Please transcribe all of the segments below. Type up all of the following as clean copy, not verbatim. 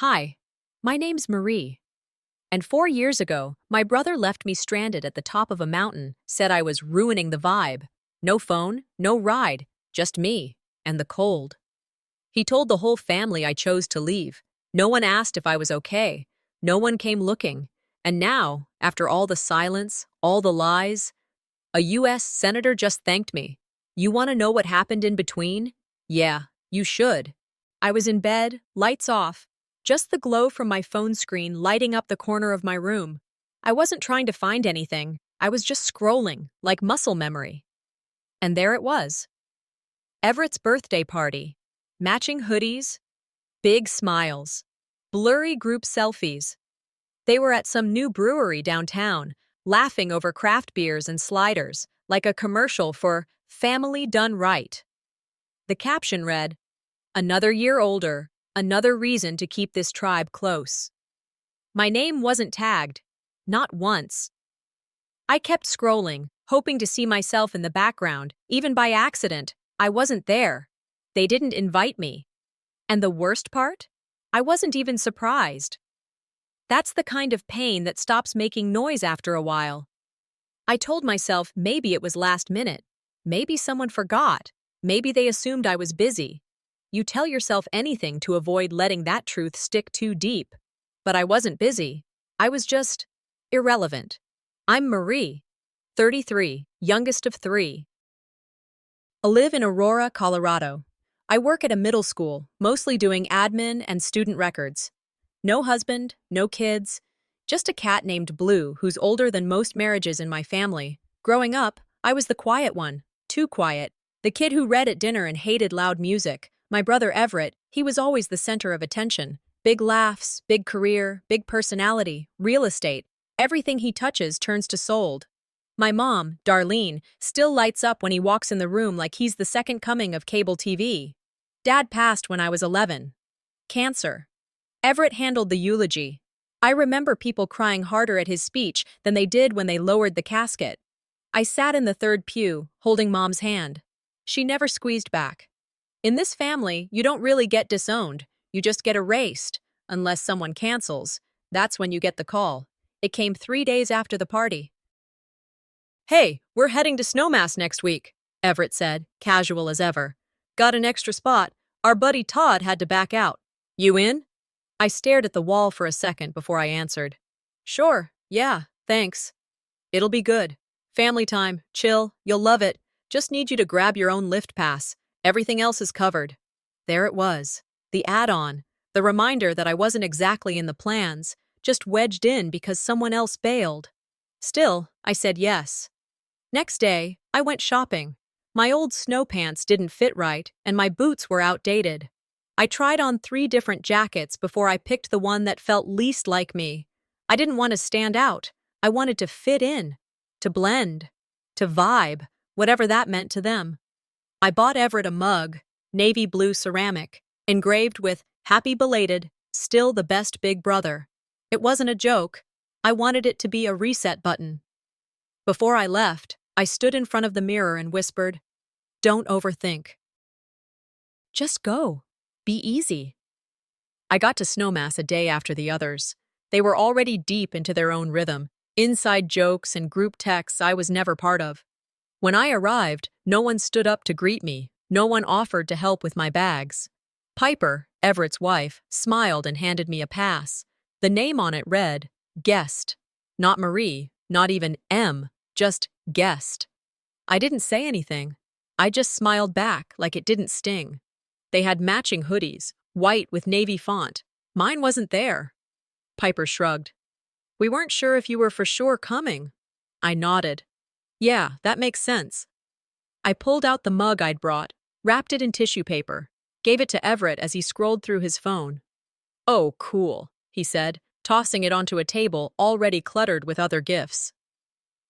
Hi, my name's Marie. And 4 years ago, my brother left me stranded at the top of a mountain, said I was ruining the vibe. No phone, no ride, just me and the cold. He told the whole family I chose to leave. No one asked if I was okay. No one came looking. And now, after all the silence, all the lies, a U.S. senator just thanked me. You want to know what happened in between? Yeah, you should. I was in bed, lights off, just the glow from my phone screen lighting up the corner of my room. I wasn't trying to find anything. I was just scrolling, like muscle memory. And there it was. Everett's birthday party. Matching hoodies, big smiles, blurry group selfies. They were at some new brewery downtown, laughing over craft beers and sliders, like a commercial for Family Done Right. The caption read, "Another year older, another reason to keep this tribe close." My name wasn't tagged, not once. I kept scrolling, hoping to see myself in the background, even by accident. I wasn't there. They didn't invite me. And the worst part? I wasn't even surprised. That's the kind of pain that stops making noise after a while. I told myself maybe it was last minute. Maybe someone forgot. Maybe they assumed I was busy. You tell yourself anything to avoid letting that truth stick too deep. But I wasn't busy. I was just irrelevant. I'm Marie, 33, youngest of three. I live in Aurora, Colorado. I work at a middle school, mostly doing admin and student records. No husband, no kids, just a cat named Blue who's older than most marriages in my family. Growing up, I was the quiet one, too quiet, the kid who read at dinner and hated loud music. My brother Everett, he was always the center of attention. Big laughs, big career, big personality, real estate. Everything he touches turns to sold. My mom, Darlene, still lights up when he walks in the room like he's the second coming of cable TV. Dad passed when I was 11. Cancer. Everett handled the eulogy. I remember people crying harder at his speech than they did when they lowered the casket. I sat in the third pew, holding Mom's hand. She never squeezed back. In this family, you don't really get disowned. You just get erased, unless someone cancels. That's when you get the call. It came 3 days after the party. "Hey, we're heading to Snowmass next week," Everett said, casual as ever. "Got an extra spot. Our buddy Todd had to back out. You in?" I stared at the wall for a second before I answered. "Sure, yeah, thanks. It'll be good. Family time, chill, you'll love it. Just need you to grab your own lift pass. Everything else is covered." There it was, the add-on, the reminder that I wasn't exactly in the plans, just wedged in because someone else bailed. Still, I said yes. Next day, I went shopping. My old snow pants didn't fit right, and my boots were outdated. I tried on 3 different jackets before I picked the one that felt least like me. I didn't want to stand out. I wanted to fit in, to blend, to vibe, whatever that meant to them. I bought Everett a mug, navy blue ceramic, engraved with "Happy Belated, Still the Best Big Brother." It wasn't a joke. I wanted it to be a reset button. Before I left, I stood in front of the mirror and whispered, "Don't overthink. Just go. Be easy." I got to Snowmass a day after the others. They were already deep into their own rhythm, inside jokes and group texts I was never part of. When I arrived, no one stood up to greet me. No one offered to help with my bags. Piper, Everett's wife, smiled and handed me a pass. The name on it read, "Guest." Not Marie, not even M, just "Guest." I didn't say anything. I just smiled back like it didn't sting. They had matching hoodies, white with navy font. Mine wasn't there. Piper shrugged. "We weren't sure if you were for sure coming." I nodded. "Yeah, that makes sense." I pulled out the mug I'd brought, wrapped it in tissue paper, gave it to Everett as he scrolled through his phone. "Oh, cool," he said, tossing it onto a table already cluttered with other gifts.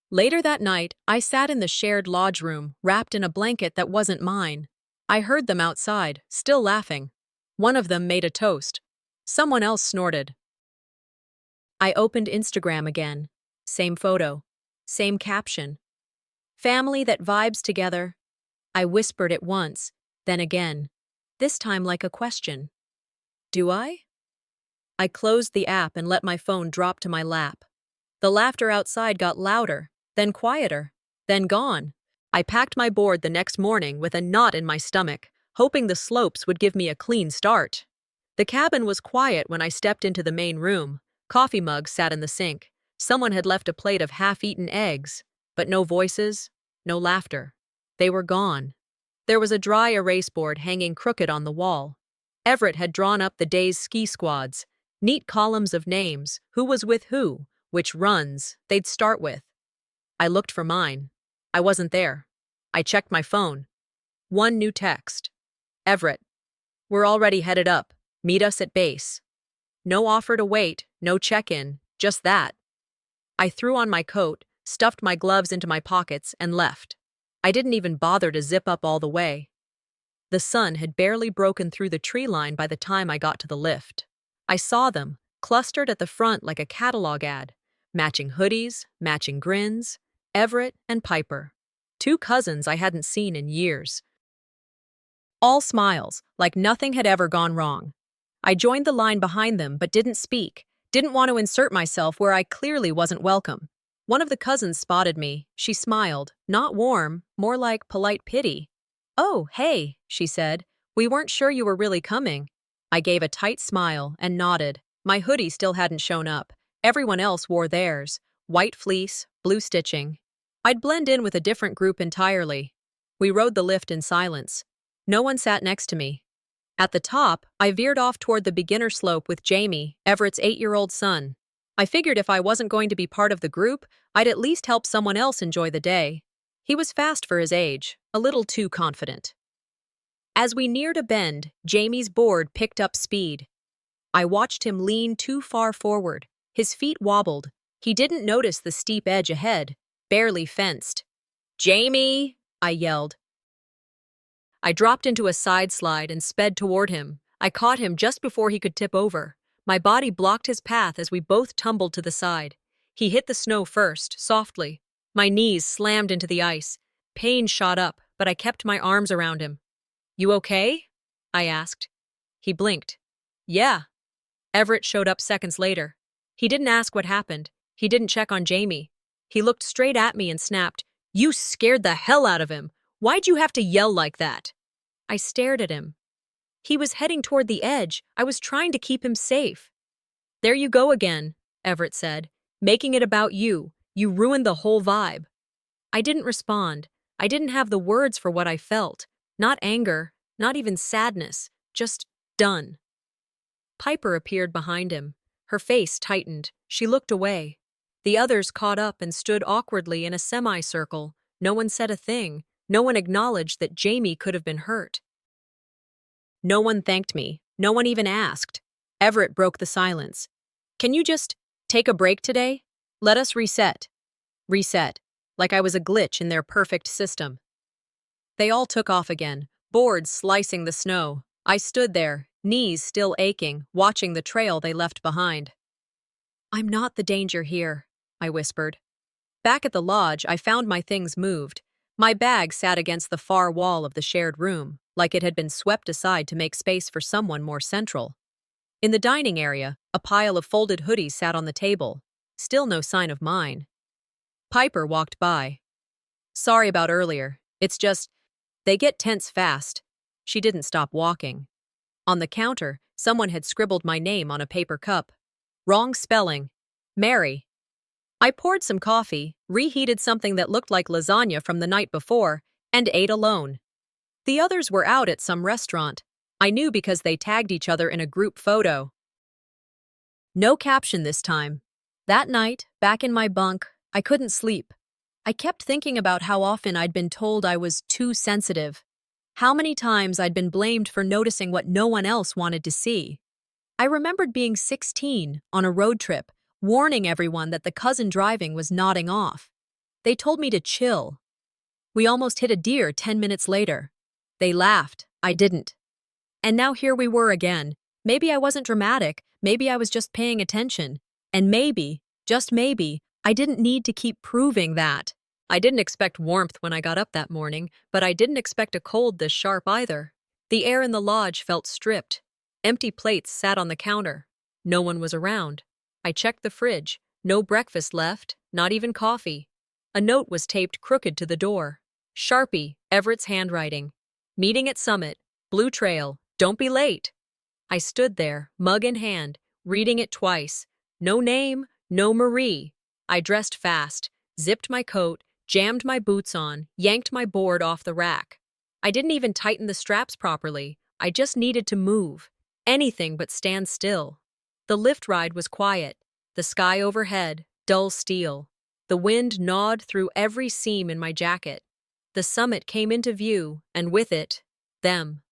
Later that night, I sat in the shared lodge room, wrapped in a blanket that wasn't mine. I heard them outside, still laughing. One of them made a toast. Someone else snorted. I opened Instagram again. Same photo. Same caption. "Family that vibes together." I whispered it once, then again. This time like a question. Do I? I closed the app and let my phone drop to my lap. The laughter outside got louder, then quieter, then gone. I packed my board the next morning with a knot in my stomach, hoping the slopes would give me a clean start. The cabin was quiet when I stepped into the main room. Coffee mugs sat in the sink. Someone had left a plate of half-eaten eggs, but no voices, no laughter. They were gone. There was a dry erase board hanging crooked on the wall. Everett had drawn up the day's ski squads, neat columns of names, who was with who, which runs they'd start with. I looked for mine. I wasn't there. I checked my phone. One new text. Everett. We're already headed up. Meet us at base. No offer to wait, no check-in, just that. I threw on my coat, stuffed my gloves into my pockets, and left. I didn't even bother to zip up all the way. The sun had barely broken through the tree line by the time I got to the lift. I saw them, clustered at the front like a catalog ad. Matching hoodies, matching grins. Everett and Piper. Two cousins I hadn't seen in years. All smiles, like nothing had ever gone wrong. I joined the line behind them but didn't speak, didn't want to insert myself where I clearly wasn't welcome. One of the cousins spotted me. She smiled, not warm, more like polite pity. "Oh, hey," she said. "We weren't sure you were really coming." I gave a tight smile and nodded. My hoodie still hadn't shown up. Everyone else wore theirs. White fleece, blue stitching. I'd blend in with a different group entirely. We rode the lift in silence. No one sat next to me. At the top, I veered off toward the beginner slope with Jamie, Everett's 8-year-old son. I figured if I wasn't going to be part of the group, I'd at least help someone else enjoy the day. He was fast for his age, a little too confident. As we neared a bend, Jamie's board picked up speed. I watched him lean too far forward. His feet wobbled. He didn't notice the steep edge ahead, barely fenced. "Jamie!" I yelled. I dropped into a side slide and sped toward him. I caught him just before he could tip over. My body blocked his path as we both tumbled to the side. He hit the snow first, softly. My knees slammed into the ice. Pain shot up, but I kept my arms around him. "You okay?" I asked. He blinked. "Yeah." Everett showed up seconds later. He didn't ask what happened. He didn't check on Jamie. He looked straight at me and snapped, "You scared the hell out of him. Why'd you have to yell like that?" I stared at him. He was heading toward the edge. I was trying to keep him safe. "There you go again," Everett said. "Making it about you. You ruined the whole vibe." I didn't respond. I didn't have the words for what I felt. Not anger, not even sadness, just done. Piper appeared behind him. Her face tightened. She looked away. The others caught up and stood awkwardly in a semicircle. No one said a thing. No one acknowledged that Jamie could have been hurt. No one thanked me. No one even asked. Everett broke the silence. "Can you just take a break today? Let us reset." Reset. Like I was a glitch in their perfect system. They all took off again, boards slicing the snow. I stood there, knees still aching, watching the trail they left behind. "I'm not the danger here," I whispered. Back at the lodge, I found my things moved. My bag sat against the far wall of the shared room, like it had been swept aside to make space for someone more central. In the dining area, a pile of folded hoodies sat on the table. Still no sign of mine. Piper walked by. "Sorry about earlier. It's just, they get tense fast." She didn't stop walking. On the counter, someone had scribbled my name on a paper cup. Wrong spelling. Mary. I poured some coffee, reheated something that looked like lasagna from the night before, and ate alone. The others were out at some restaurant. I knew because they tagged each other in a group photo. No caption this time. That night, back in my bunk, I couldn't sleep. I kept thinking about how often I'd been told I was too sensitive. How many times I'd been blamed for noticing what no one else wanted to see. I remembered being 16, on a road trip, warning everyone that the cousin driving was nodding off. They told me to chill. We almost hit a deer 10 minutes later. They laughed. I didn't. And now here we were again. Maybe I wasn't dramatic. Maybe I was just paying attention. And maybe, just maybe, I didn't need to keep proving that. I didn't expect warmth when I got up that morning, but I didn't expect a cold this sharp either. The air in the lodge felt stripped. Empty plates sat on the counter. No one was around. I checked the fridge. No breakfast left, not even coffee. A note was taped crooked to the door. Sharpie, Everett's handwriting. Meeting at Summit. Blue Trail. Don't be late. I stood there, mug in hand, reading it twice. No name, no Marie. I dressed fast, zipped my coat, jammed my boots on, yanked my board off the rack. I didn't even tighten the straps properly. I just needed to move. Anything but stand still. The lift ride was quiet. The sky overhead, dull steel. The wind gnawed through every seam in my jacket. The summit came into view, and with it, them.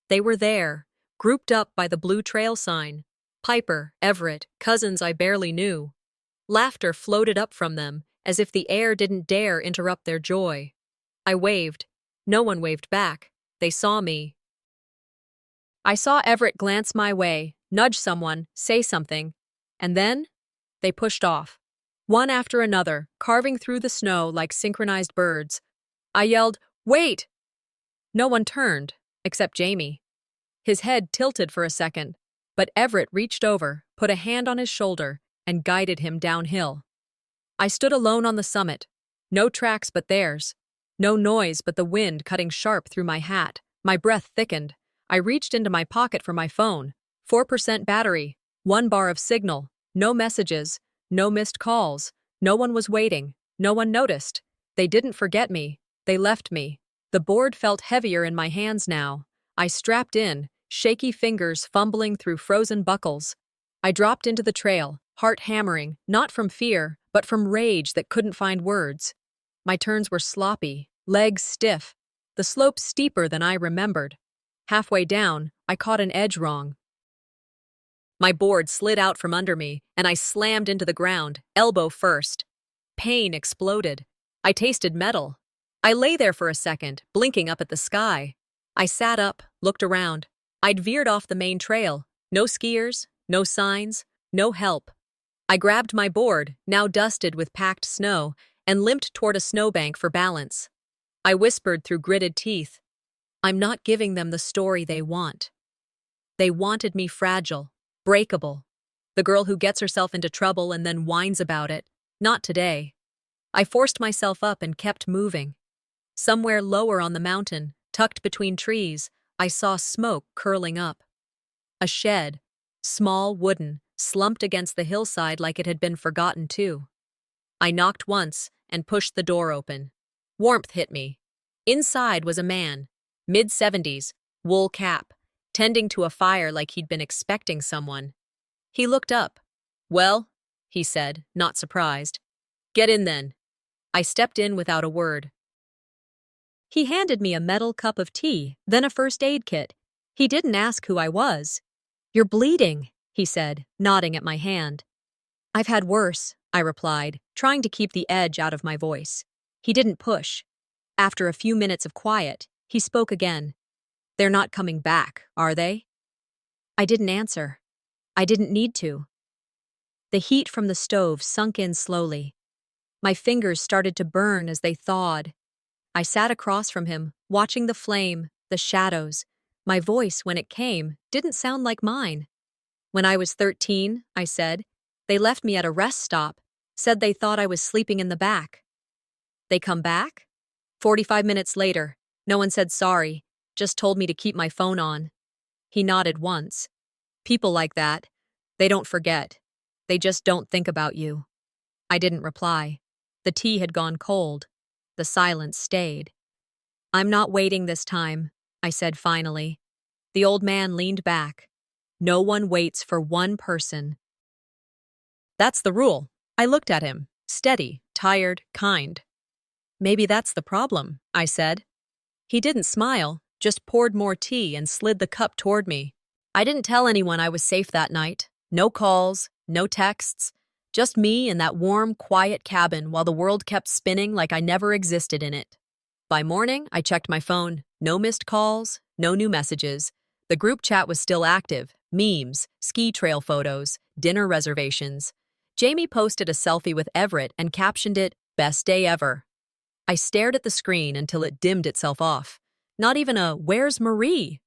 They were there, grouped up by the blue trail sign. Piper, Everett, cousins I barely knew. Laughter floated up from them, as if the air didn't dare interrupt their joy. I waved. No one waved back. They saw me. I saw Everett glance my way, nudge someone, say something. And then, they pushed off. One after another, carving through the snow like synchronized birds. I yelled, "Wait!" No one turned, except Jamie. His head tilted for a second, but Everett reached over, put a hand on his shoulder, and guided him downhill. I stood alone on the summit. No tracks but theirs. No noise but the wind cutting sharp through my hat. My breath thickened. I reached into my pocket for my phone. 4% battery. 1 bar of signal. No messages. No missed calls. No one was waiting. No one noticed. They didn't forget me. They left me. The board felt heavier in my hands now. I strapped in, shaky fingers fumbling through frozen buckles. I dropped into the trail, heart hammering, not from fear, but from rage that couldn't find words. My turns were sloppy, legs stiff, the slope steeper than I remembered. Halfway down, I caught an edge wrong. My board slid out from under me, and I slammed into the ground, elbow first. Pain exploded. I tasted metal. I lay there for a second, blinking up at the sky. I sat up, looked around. I'd veered off the main trail. No skiers, no signs, no help. I grabbed my board, now dusted with packed snow, and limped toward a snowbank for balance. I whispered through gritted teeth, "I'm not giving them the story they want." They wanted me fragile, breakable. The girl who gets herself into trouble and then whines about it. Not today. I forced myself up and kept moving. Somewhere lower on the mountain, tucked between trees, I saw smoke curling up. A shed, small, wooden, slumped against the hillside like it had been forgotten too. I knocked once and pushed the door open. Warmth hit me. Inside was a man, mid-70s, wool cap, tending to a fire like he'd been expecting someone. He looked up. "Well," he said, not surprised. "Get in then." I stepped in without a word. He handed me a metal cup of tea, then a first aid kit. He didn't ask who I was. "You're bleeding," he said, nodding at my hand. "I've had worse," I replied, trying to keep the edge out of my voice. He didn't push. After a few minutes of quiet, he spoke again. "They're not coming back, are they?" I didn't answer. I didn't need to. The heat from the stove sunk in slowly. My fingers started to burn as they thawed. I sat across from him, watching the flame, the shadows. My voice, when it came, didn't sound like mine. "When I was 13, I said, they left me at a rest stop, said they thought I was sleeping in the back." "They come back?" 45 minutes later, no one said sorry, just told me to keep my phone on. He nodded once. "People like that, they don't forget. They just don't think about you." I didn't reply. The tea had gone cold. The silence stayed. "I'm not waiting this time," I said finally. The old man leaned back. "No one waits for one person." "That's the rule." I looked at him, steady, tired, kind. "Maybe that's the problem," I said. He didn't smile, just poured more tea and slid the cup toward me. I didn't tell anyone I was safe that night. No calls, no texts. Just me in that warm, quiet cabin while the world kept spinning like I never existed in it. By morning, I checked my phone. No missed calls, no new messages. The group chat was still active. Memes, ski trail photos, dinner reservations. Jamie posted a selfie with Everett and captioned it, "Best day ever." I stared at the screen until it dimmed itself off. Not even a "Where's Marie?"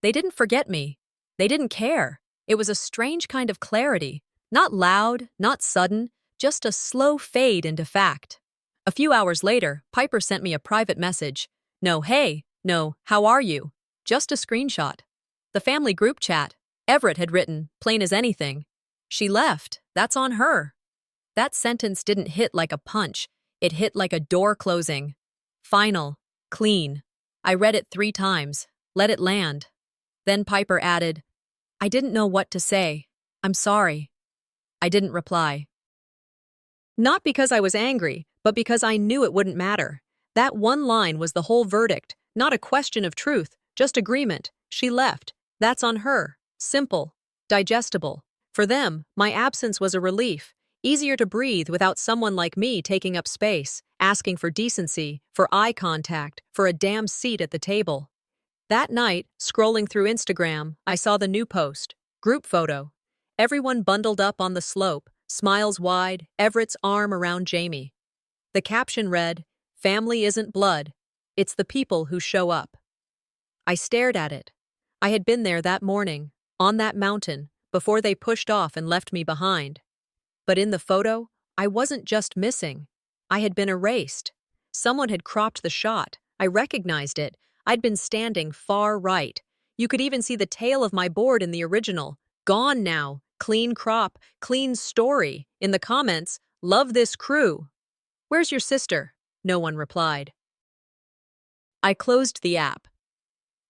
They didn't forget me. They didn't care. It was a strange kind of clarity, not loud, not sudden, just a slow fade into fact. A few hours later, Piper sent me a private message. No, hey, no, how are you? Just a screenshot. The family group chat. Everett had written, plain as anything. She left. That's on her. That sentence didn't hit like a punch. It hit like a door closing. Final. Clean. I read it 3 times. Let it land. Then Piper added, I didn't know what to say. I'm sorry. I didn't reply. Not because I was angry, but because I knew it wouldn't matter. That one line was the whole verdict, not a question of truth, just agreement. She left. That's on her. Simple. Digestible. For them, my absence was a relief. Easier to breathe without someone like me taking up space, asking for decency, for eye contact, for a damn seat at the table. That night, scrolling through Instagram, I saw the new post. Group photo. Everyone bundled up on the slope, smiles wide, Everett's arm around Jamie. The caption read, Family isn't blood. It's the people who show up. I stared at it. I had been there that morning, on that mountain, before they pushed off and left me behind. But in the photo, I wasn't just missing. I had been erased. Someone had cropped the shot. I recognized it. I'd been standing far right. You could even see the tail of my board in the original. Gone now. Clean crop. Clean story. In the comments, love this crew. Where's your sister? No one replied. I closed the app.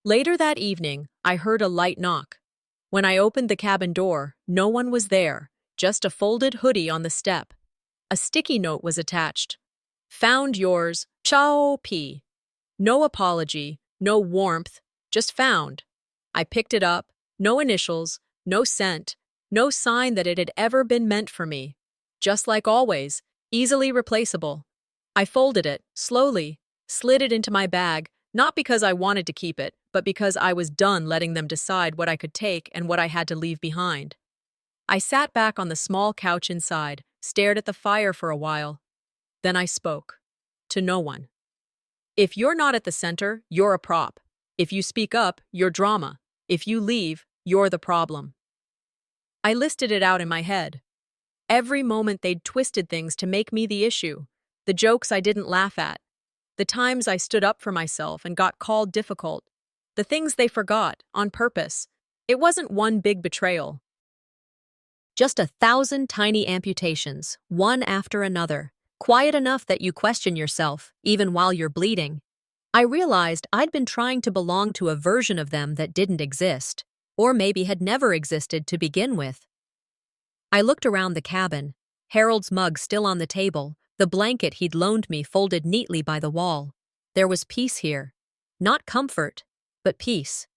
Later that evening, I heard a light knock. When I opened the cabin door, no one was there. Just a folded hoodie on the step. A sticky note was attached. Found yours, Chao P. No apology, no warmth, just found. I picked it up, no initials, no scent, no sign that it had ever been meant for me. Just like always, easily replaceable. I folded it, slowly, slid it into my bag, not because I wanted to keep it, but because I was done letting them decide what I could take and what I had to leave behind. I sat back on the small couch inside, stared at the fire for a while. Then I spoke. To no one. If you're not at the center, you're a prop. If you speak up, you're drama. If you leave, you're the problem. I listed it out in my head. Every moment they'd twisted things to make me the issue. The jokes I didn't laugh at. The times I stood up for myself and got called difficult. The things they forgot, on purpose. It wasn't one big betrayal. Just 1,000 tiny amputations, one after another, quiet enough that you question yourself, even while you're bleeding. I realized I'd been trying to belong to a version of them that didn't exist, or maybe had never existed to begin with. I looked around the cabin, Harold's mug still on the table, the blanket he'd loaned me folded neatly by the wall. There was peace here. Not comfort, but peace.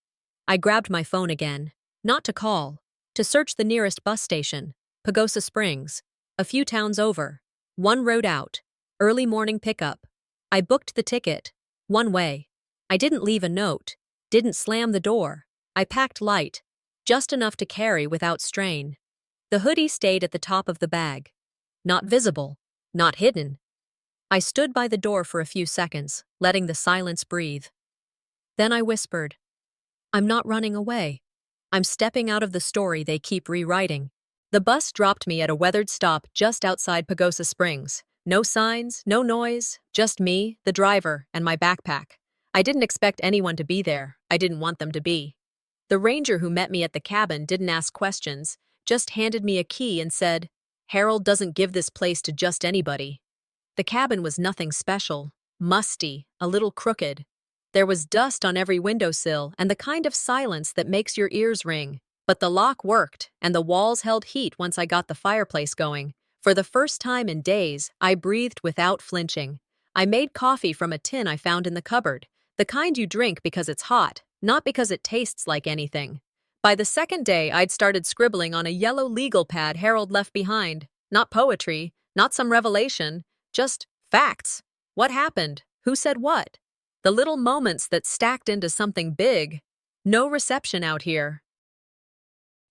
I grabbed my phone again, not to call, to search the nearest bus station, Pagosa Springs, a few towns over, one road out, early morning pickup. I booked the ticket, one way. I didn't leave a note, didn't slam the door. I packed light, just enough to carry without strain. The hoodie stayed at the top of the bag. Not visible, not hidden. I stood by the door for a few seconds, letting the silence breathe. Then I whispered, I'm not running away. I'm stepping out of the story they keep rewriting. The bus dropped me at a weathered stop just outside Pagosa Springs. No signs, no noise, just me, the driver, and my backpack. I didn't expect anyone to be there. I didn't want them to be. The ranger who met me at the cabin didn't ask questions, just handed me a key and said, Harold doesn't give this place to just anybody. The cabin was nothing special, musty, a little crooked. There was dust on every windowsill and the kind of silence that makes your ears ring. But the lock worked, and the walls held heat once I got the fireplace going. For the first time in days, I breathed without flinching. I made coffee from a tin I found in the cupboard, the kind you drink because it's hot, not because it tastes like anything. By the second day, I'd started scribbling on a yellow legal pad Harold left behind. Not poetry, not some revelation, just facts. What happened? Who said what? The little moments that stacked into something big. No reception out here.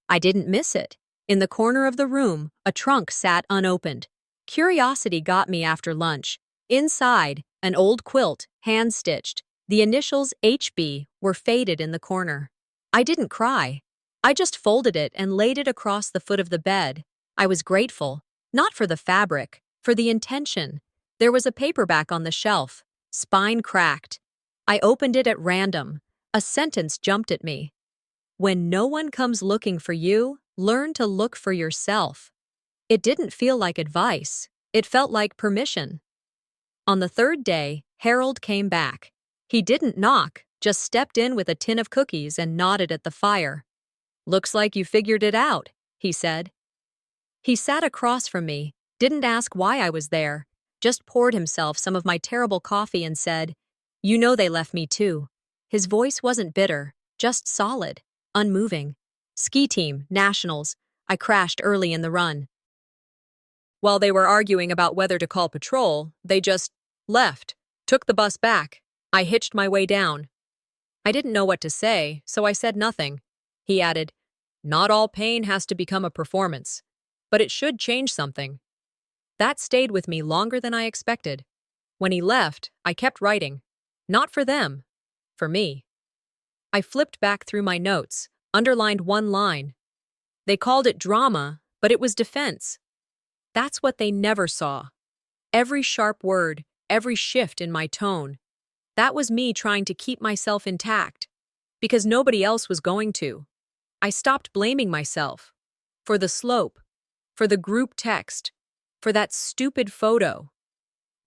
I didn't miss it. In the corner of the room, a trunk sat unopened. Curiosity got me after lunch. Inside, an old quilt, hand-stitched. The initials HB were faded in the corner. I didn't cry. I just folded it and laid it across the foot of the bed. I was grateful, not for the fabric, for the intention. There was a paperback on the shelf, spine cracked. I opened it at random. A sentence jumped at me. When no one comes looking for you, learn to look for yourself. It didn't feel like advice. It felt like permission. On the third day, Harold came back. He didn't knock, just stepped in with a tin of cookies and nodded at the fire. "Looks like you figured it out," he said. He sat across from me, didn't ask why I was there, just poured himself some of my terrible coffee and said, "You know they left me too." His voice wasn't bitter, just solid, unmoving. "Ski team, nationals. I crashed early in the run." While they were arguing about whether to call patrol, they just left, took the bus back. I hitched my way down. I didn't know what to say, so I said nothing. He added, "Not all pain has to become a performance, but it should change something." That stayed with me longer than I expected. When he left, I kept writing. Not for them, for me. I flipped back through my notes, underlined one line. They called it drama, but it was defense. That's what they never saw. Every sharp word, every shift in my tone. That was me trying to keep myself intact, because nobody else was going to. I stopped blaming myself. For the slope, for the group text, for that stupid photo.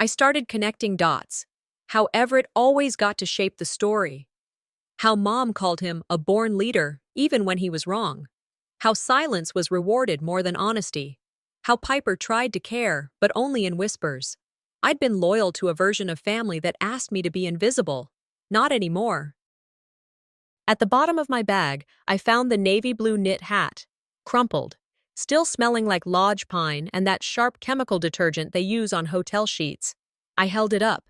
I started connecting dots. How Everett always got to shape the story. How Mom called him a born leader, even when he was wrong. How silence was rewarded more than honesty. How Piper tried to care, but only in whispers. I'd been loyal to a version of family that asked me to be invisible. Not anymore. At the bottom of my bag, I found the navy blue knit hat, crumpled, still smelling like lodge pine and that sharp chemical detergent they use on hotel sheets. I held it up.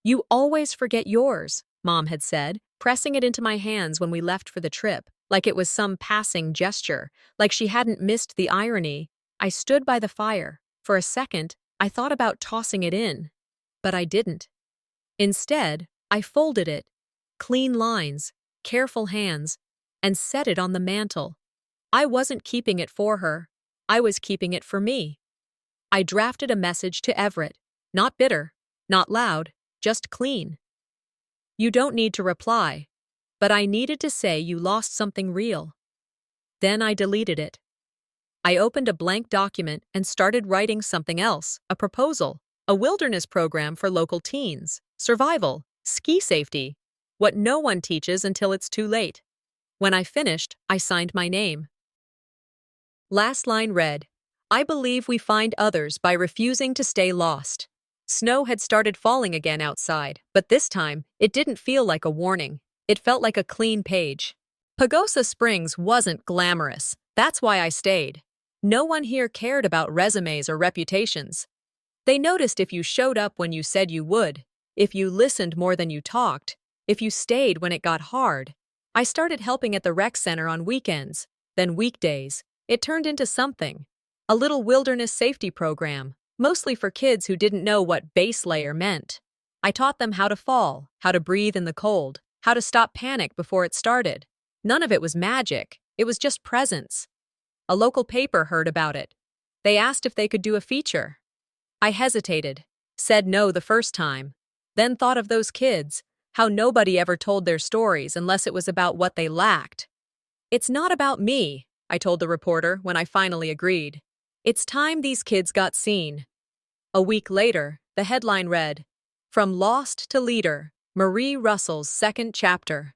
"You always forget yours," Mom had said, pressing it into my hands when we left for the trip, like it was some passing gesture, like she hadn't missed the irony. I stood by the fire. For a second, I thought about tossing it in, but I didn't. Instead, I folded it, clean lines, careful hands, and set it on the mantel. I wasn't keeping it for her. I was keeping it for me. I drafted a message to Everett, not bitter, not loud, just clean. "You don't need to reply, but I needed to say you lost something real." Then I deleted it. I opened a blank document and started writing something else, a proposal, a wilderness program for local teens, survival, ski safety, what no one teaches until it's too late. When I finished, I signed my name. Last line read, "I believe we find others by refusing to stay lost." Snow had started falling again outside, but this time, it didn't feel like a warning. It felt like a clean page. Pagosa Springs wasn't glamorous. That's why I stayed. No one here cared about resumes or reputations. They noticed if you showed up when you said you would, if you listened more than you talked, if you stayed when it got hard. I started helping at the rec center on weekends, then weekdays. It turned into something. A little wilderness safety program, mostly for kids who didn't know what base layer meant. I taught them how to fall, how to breathe in the cold, how to stop panic before it started. None of it was magic. It was just presence. A local paper heard about it. They asked if they could do a feature. I hesitated, said no the first time, then thought of those kids, how nobody ever told their stories unless it was about what they lacked. "It's not about me," I told the reporter when I finally agreed. "It's time these kids got seen." A week later, the headline read, "From Lost to Leader, Marie Russell's second chapter."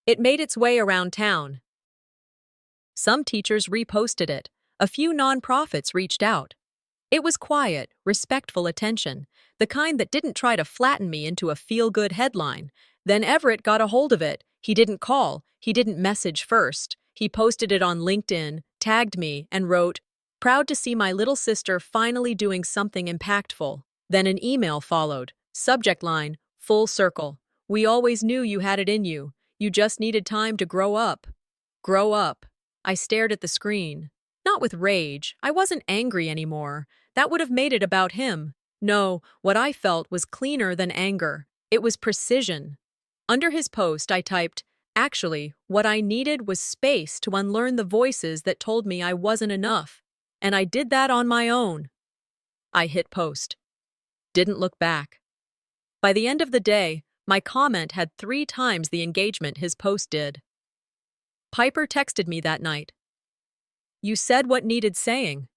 It made its way around town. Some teachers reposted it. A few nonprofits reached out. It was quiet, respectful attention, the kind that didn't try to flatten me into a feel-good headline. Then Everett got a hold of it. He didn't call. He didn't message first. He posted it on LinkedIn, tagged me, and wrote, "Proud to see my little sister finally doing something impactful." Then an email followed. Subject line, "Full circle. We always knew you had it in you. You just needed time to grow up." Grow up. I stared at the screen. Not with rage. I wasn't angry anymore. That would have made it about him. No, what I felt was cleaner than anger. It was precision. Under his post, I typed, Actually, what I needed was space to unlearn the voices that told me I wasn't enough, and I did that on my own. I hit post. Didn't look back. By the end of the day, my comment had 3 times the engagement his post did. Piper texted me that night. "You said what needed saying."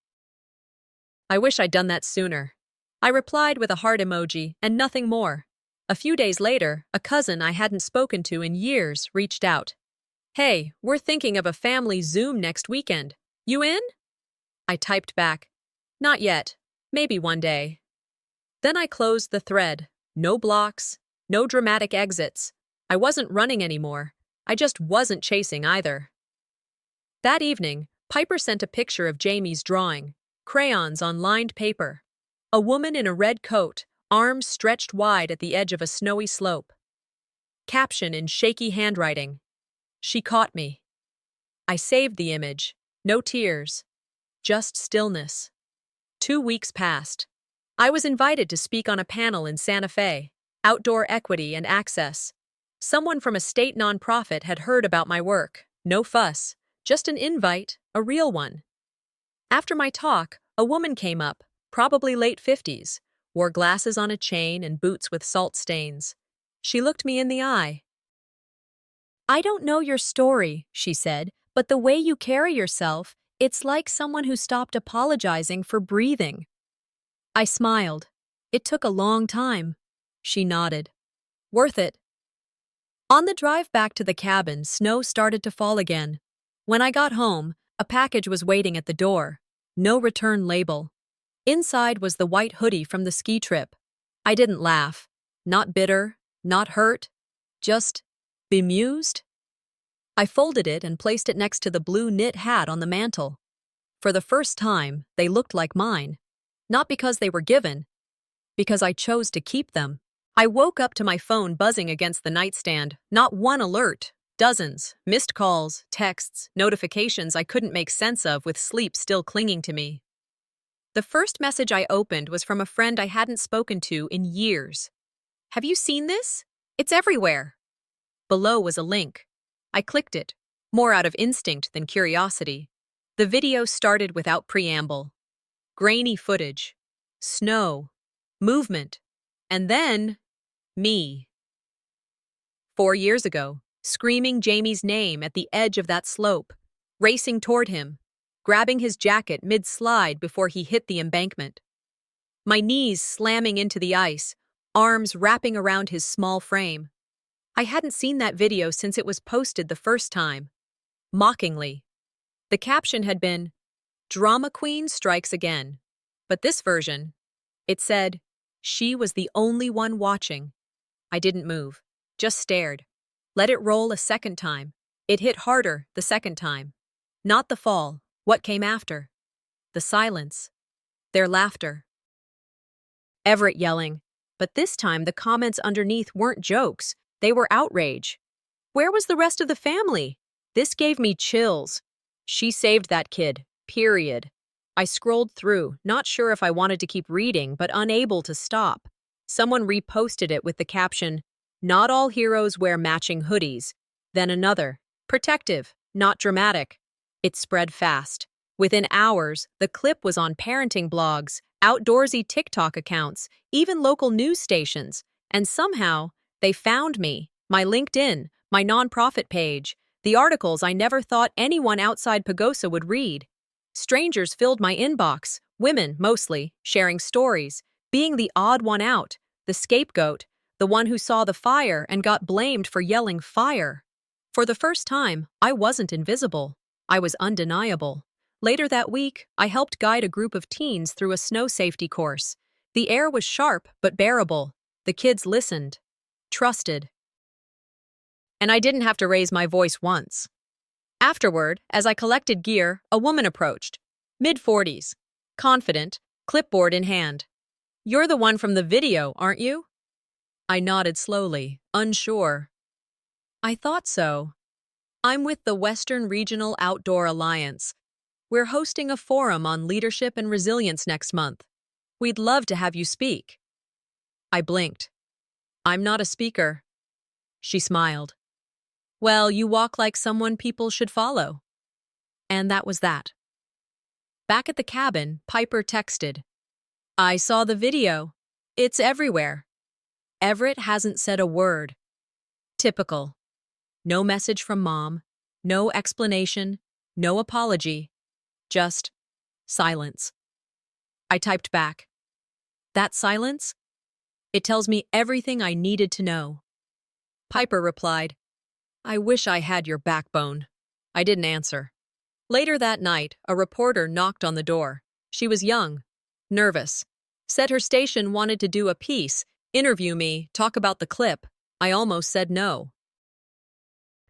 I wish I'd done that sooner. I replied with a heart emoji and nothing more. A few days later, a cousin I hadn't spoken to in years reached out. "Hey, we're thinking of a family Zoom next weekend. You in?" I typed back, "Not yet. Maybe one day." Then I closed the thread. No blocks, no dramatic exits. I wasn't running anymore. I just wasn't chasing either. That evening, Piper sent a picture of Jamie's drawing, crayons on lined paper. A woman in a red coat, arms stretched wide at the edge of a snowy slope. Caption in shaky handwriting, "She caught me." I saved the image. No tears. Just stillness. 2 weeks passed. I was invited to speak on a panel in Santa Fe, Outdoor Equity and Access. Someone from a state nonprofit had heard about my work. No fuss. Just an invite, a real one. After my talk, a woman came up, probably late 50s, wore glasses on a chain and boots with salt stains. She looked me in the eye. "I don't know your story," she said, "but the way you carry yourself, it's like someone who stopped apologizing for breathing." I smiled. "It took a long time." She nodded. "Worth it." On the drive back to the cabin, snow started to fall again. When I got home, a package was waiting at the door. No return label. Inside was the white hoodie from the ski trip. I didn't laugh. Not bitter, not hurt, just bemused. I folded it and placed it next to the blue knit hat on the mantel. For the first time, they looked like mine. Not because they were given, because I chose to keep them. I woke up to my phone buzzing against the nightstand. Not one alert. Dozens. Missed calls, texts, notifications I couldn't make sense of with sleep still clinging to me. The first message I opened was from a friend I hadn't spoken to in years. "Have you seen this? It's everywhere." Below was a link. I clicked it, more out of instinct than curiosity. The video started without preamble. Grainy footage, snow, movement, and then me. 4 years ago, screaming Jamie's name at the edge of that slope, racing toward him, grabbing his jacket mid-slide before he hit the embankment. My knees slamming into the ice, arms wrapping around his small frame. I hadn't seen that video since it was posted the first time. Mockingly. The caption had been, "Drama Queen strikes again." But this version, it said, "She was the only one watching." I didn't move, just stared. Let it roll a second time. It hit harder the second time. Not the fall, what came after. The silence. Their laughter. Everett yelling, but this time the comments underneath weren't jokes, they were outrage. Where was the rest of the family? This gave me chills. She saved that kid, period. I scrolled through, not sure if I wanted to keep reading, but unable to stop. Someone reposted it with the caption, "Not all heroes wear matching hoodies." Then another, "Protective, not dramatic." It spread fast. Within hours, the clip was on parenting blogs, outdoorsy TikTok accounts, even local news stations. And somehow, they found me, my LinkedIn, my nonprofit page, the articles I never thought anyone outside Pagosa would read. Strangers filled my inbox, women mostly, sharing stories, being the odd one out, the scapegoat, the one who saw the fire and got blamed for yelling fire. For the first time, I wasn't invisible. I was undeniable. Later that week, I helped guide a group of teens through a snow safety course. The air was sharp but bearable. The kids listened, trusted. And I didn't have to raise my voice once. Afterward, as I collected gear, a woman approached, mid-40s, confident, clipboard in hand. "You're the one from the video, aren't you?" I nodded slowly, unsure. "I thought so. I'm with the Western Regional Outdoor Alliance. We're hosting a forum on leadership and resilience next month. We'd love to have you speak." I blinked. "I'm not a speaker." She smiled. Well, you walk like someone people should follow. And that was that. Back at the cabin, Piper texted, I saw the video. It's everywhere. Everett hasn't said a word. Typical. No message from mom, no explanation, no apology, just silence. I typed back. That silence? It tells me everything I needed to know. Piper replied, I wish I had your backbone. I didn't answer. Later that night, a reporter knocked on the door. She was young, nervous. Said her station wanted to do a piece, interview me, talk about the clip. I almost said no.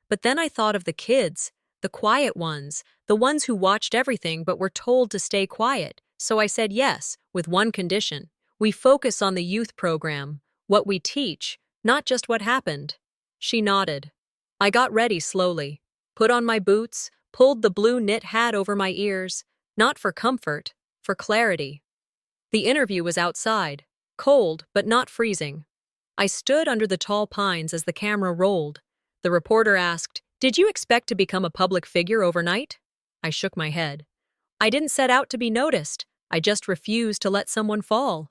But then I thought of the kids, the quiet ones, the ones who watched everything but were told to stay quiet. So I said yes, with one condition. We focus on the youth program, what we teach, not just what happened. She nodded. I got ready slowly, put on my boots, pulled the blue knit hat over my ears, not for comfort, for clarity. The interview was outside, cold but not freezing. I stood under the tall pines as the camera rolled. The reporter asked, Did you expect to become a public figure overnight? I shook my head. I didn't set out to be noticed. I just refused to let someone fall.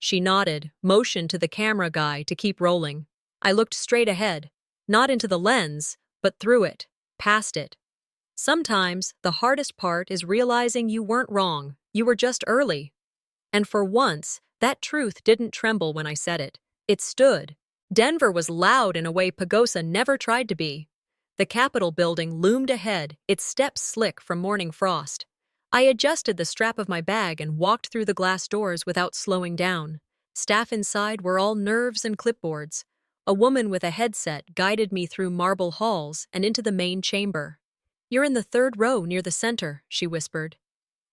She nodded, motioned to the camera guy to keep rolling. I looked straight ahead, not into the lens, but through it, past it. Sometimes the hardest part is realizing you weren't wrong, you were just early. And for once, that truth didn't tremble when I said it. It stood. Denver was loud in a way Pagosa never tried to be. The Capitol building loomed ahead, its steps slick from morning frost. I adjusted the strap of my bag and walked through the glass doors without slowing down. Staff inside were all nerves and clipboards. A woman with a headset guided me through marble halls and into the main chamber. You're in the third row near the center, she whispered.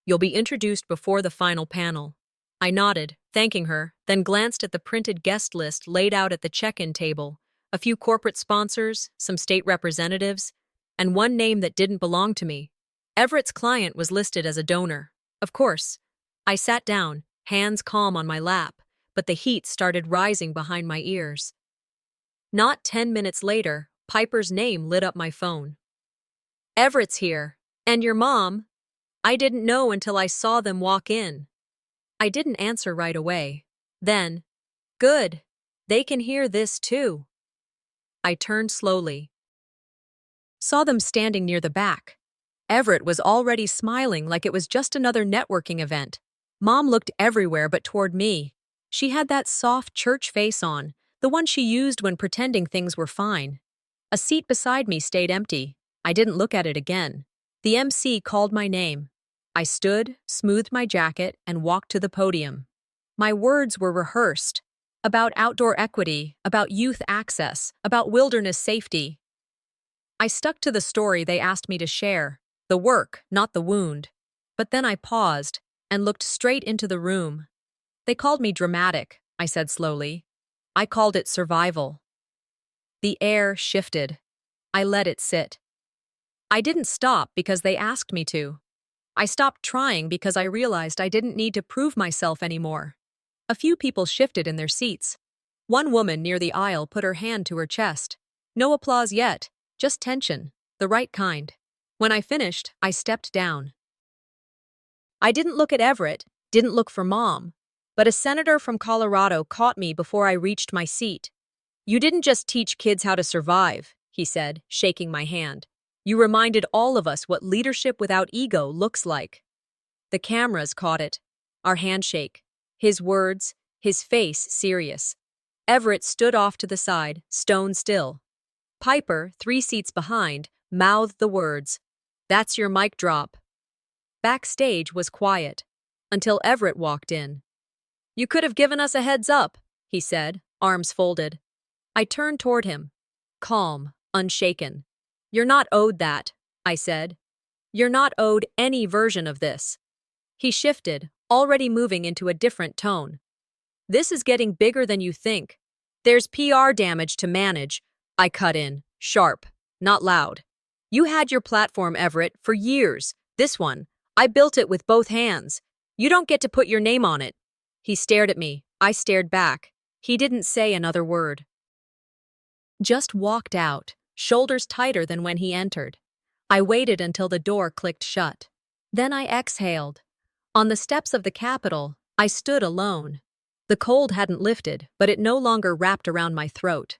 You'll be introduced before the final panel. I nodded, thanking her, then glanced at the printed guest list laid out at the check-in table. A few corporate sponsors, some state representatives, and one name that didn't belong to me. Everett's client was listed as a donor. Of course. I sat down, hands calm on my lap, but the heat started rising behind my ears. Not 10 minutes later, Piper's name lit up my phone. Everett's here. And your mom? I didn't know until I saw them walk in. I didn't answer right away. Then, good. They can hear this too. I turned slowly. Saw them standing near the back. Everett was already smiling like it was just another networking event. Mom looked everywhere but toward me. She had that soft church face on, the one she used when pretending things were fine. A seat beside me stayed empty. I didn't look at it again. The MC called my name. I stood, smoothed my jacket, and walked to the podium. My words were rehearsed. About outdoor equity, about youth access, about wilderness safety. I stuck to the story they asked me to share. The work, not the wound. But then I paused and looked straight into the room. They called me dramatic, I said slowly. I called it survival. The air shifted. I let it sit. I didn't stop because they asked me to. I stopped trying because I realized I didn't need to prove myself anymore. A few people shifted in their seats. One woman near the aisle put her hand to her chest. No applause yet, just tension, the right kind. When I finished, I stepped down. I didn't look at Everett, didn't look for Mom, but a senator from Colorado caught me before I reached my seat. You didn't just teach kids how to survive, he said, shaking my hand. You reminded all of us what leadership without ego looks like. The cameras caught it. Our handshake. His words, his face serious. Everett stood off to the side, stone still. Piper, 3 seats behind, mouthed the words, "That's your mic drop." Backstage was quiet, until Everett walked in. You could have given us a heads up, he said, arms folded. I turned toward him, calm, unshaken. You're not owed that, I said. You're not owed any version of this. He shifted, already moving into a different tone. This is getting bigger than you think. There's PR damage to manage. I cut in, sharp, not loud. You had your platform, Everett, for years. This one, I built it with both hands. You don't get to put your name on it. He stared at me. I stared back. He didn't say another word. Just walked out, shoulders tighter than when he entered. I waited until the door clicked shut. Then I exhaled. On the steps of the Capitol, I stood alone. The cold hadn't lifted, but it no longer wrapped around my throat.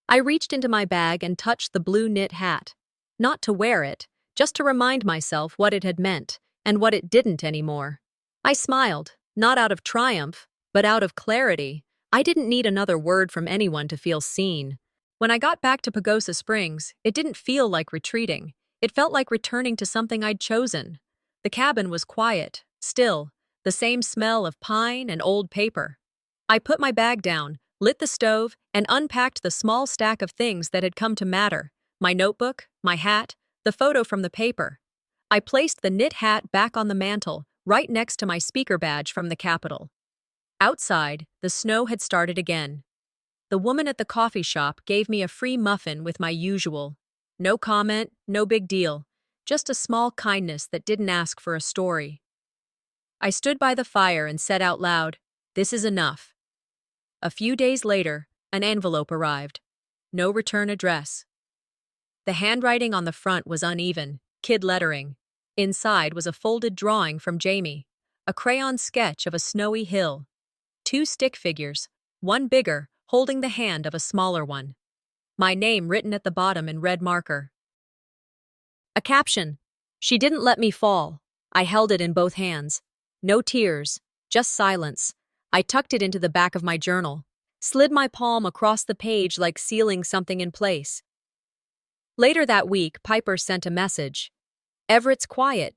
I reached into my bag and touched the blue knit hat. Not to wear it, just to remind myself what it had meant, and what it didn't anymore. I smiled, not out of triumph, but out of clarity. I didn't need another word from anyone to feel seen. When I got back to Pagosa Springs, it didn't feel like retreating. It felt like returning to something I'd chosen. The cabin was quiet, still, the same smell of pine and old paper. I put my bag down, lit the stove, and unpacked the small stack of things that had come to matter: my notebook, my hat, the photo from the paper. I placed the knit hat back on the mantel, right next to my speaker badge from the Capitol. Outside, the snow had started again. The woman at the coffee shop gave me a free muffin with my usual. No comment, no big deal, just a small kindness that didn't ask for a story. I stood by the fire and said out loud, "This is enough." A few days later, an envelope arrived. No return address. The handwriting on the front was uneven, kid lettering. Inside was a folded drawing from Jamie, a crayon sketch of a snowy hill. 2 stick figures, one bigger, holding the hand of a smaller one. My name written at the bottom in red marker. A caption: "She didn't let me fall." I held it in both hands. No tears, just silence. I tucked it into the back of my journal, slid my palm across the page like sealing something in place. Later that week, Piper sent a message. "Everett's quiet.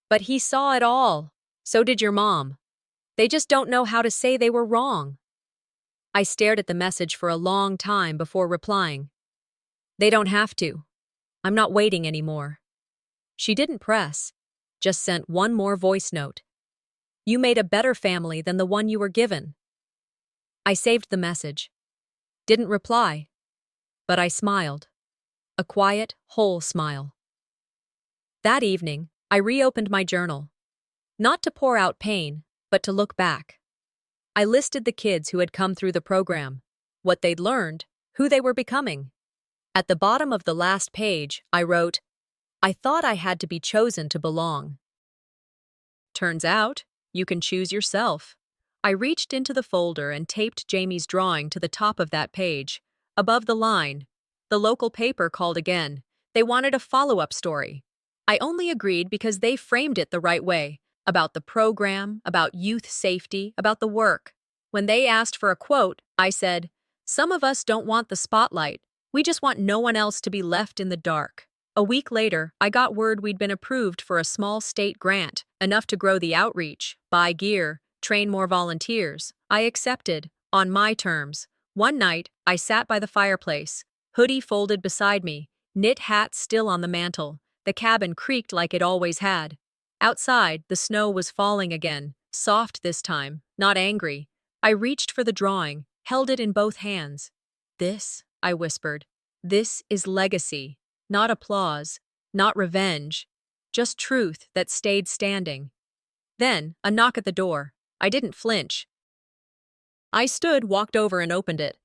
But he saw it all. So did your mom. They just don't know how to say they were wrong." I stared at the message for a long time before replying. "They don't have to. I'm not waiting anymore." She didn't press, just sent one more voice note. "You made a better family than the one you were given." I saved the message. Didn't reply. But I smiled. A quiet, whole smile. That evening, I reopened my journal. Not to pour out pain, but to look back. I listed the kids who had come through the program, what they'd learned, who they were becoming. At the bottom of the last page, I wrote, "I thought I had to be chosen to belong." Turns out, you can choose yourself. I reached into the folder and taped Jamie's drawing to the top of that page. Above the line, the local paper called again. They wanted a follow-up story. I only agreed because they framed it the right way, about the program, about youth safety, about the work. When they asked for a quote, I said, "Some of us don't want the spotlight. We just want no one else to be left in the dark." A week later, I got word we'd been approved for a small state grant, enough to grow the outreach, buy gear, train more volunteers. I accepted, on my terms. One night, I sat by the fireplace, hoodie folded beside me, knit hat still on the mantel. The cabin creaked like it always had. Outside, the snow was falling again, soft this time, not angry. I reached for the drawing, held it in both hands. "This," I whispered, "this is legacy, not applause, not revenge, just truth that stayed standing." Then, a knock at the door. I didn't flinch. I stood, walked over, and opened it.